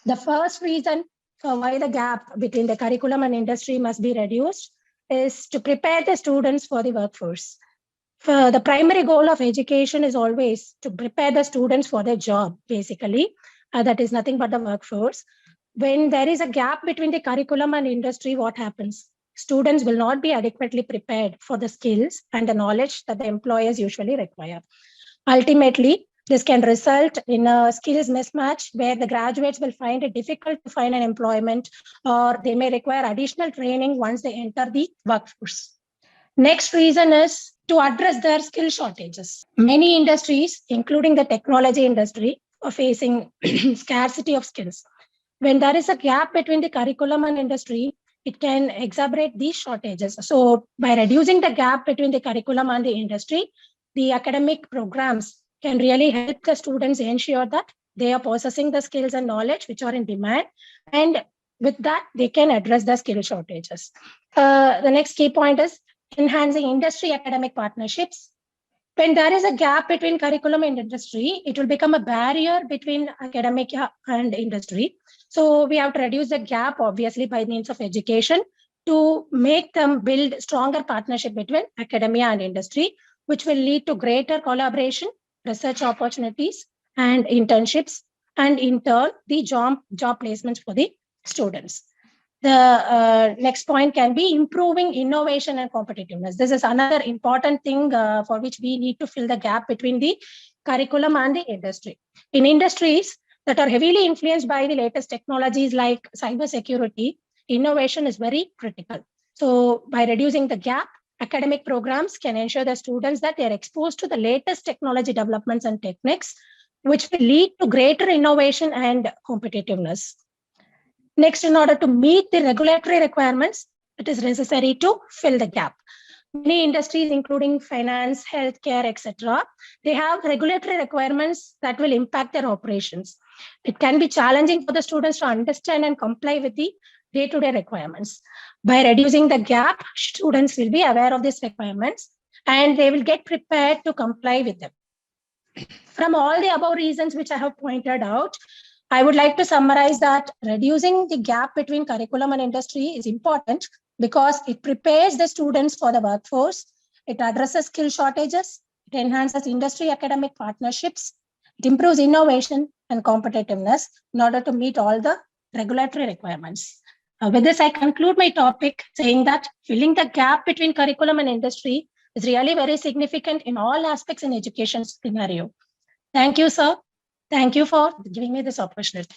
The first reason for why the gap between the curriculum and industry must be reduced is to prepare the students for the workforce. The primary goal of education is always to prepare the students for their job, basically. That is nothing but the workforce. When there is a gap between the curriculum and industry, what happens? Students will not be adequately prepared for the skills and the knowledge that the employers usually require. Ultimately, this can result in a skills mismatch where the graduates will find it difficult to find an employment, or they may require additional training once they enter the workforce. Next reason is to address their skill shortages. Many industries, including the technology industry, are facing scarcity of skills. When there is a gap between the curriculum and industry, it can exacerbate these shortages. So by reducing the gap between the curriculum and the industry, the academic programs can really help the students ensure that they are possessing the skills and knowledge which are in demand. And with that, they can address the skill shortages. The next key point is enhancing industry academic partnerships. When there is a gap between curriculum and industry, it will become a barrier between academic and industry. So we have to reduce the gap, obviously, by means of education to make them build stronger partnership between academia and industry, which will lead to greater collaboration, research opportunities, and internships, and in turn, the job placements for the students. The next point can be improving innovation and competitiveness. This is another important thing for which we need to fill the gap between the curriculum and the industry. In industries that are heavily influenced by the latest technologies like cybersecurity, innovation is very critical. So by reducing the gap, academic programs can ensure the students that they are exposed to the latest technology developments and techniques, which will lead to greater innovation and competitiveness. Next, in order to meet the regulatory requirements, it is necessary to fill the gap. Many industries, including finance, healthcare, etc., they have regulatory requirements that will impact their operations. It can be challenging for the students to understand and comply with the day-to-day requirements. By reducing the gap, students will be aware of these requirements and they will get prepared to comply with them. From all the above reasons which I have pointed out, I would like to summarize that reducing the gap between curriculum and industry is important because it prepares the students for the workforce, it addresses skill shortages, it enhances industry academic partnerships, it improves innovation and competitiveness in order to meet all the regulatory requirements. With this, I conclude my topic saying that filling the gap between curriculum and industry is really very significant in all aspects in education scenario. Thank you, sir. Thank you for giving me this opportunity.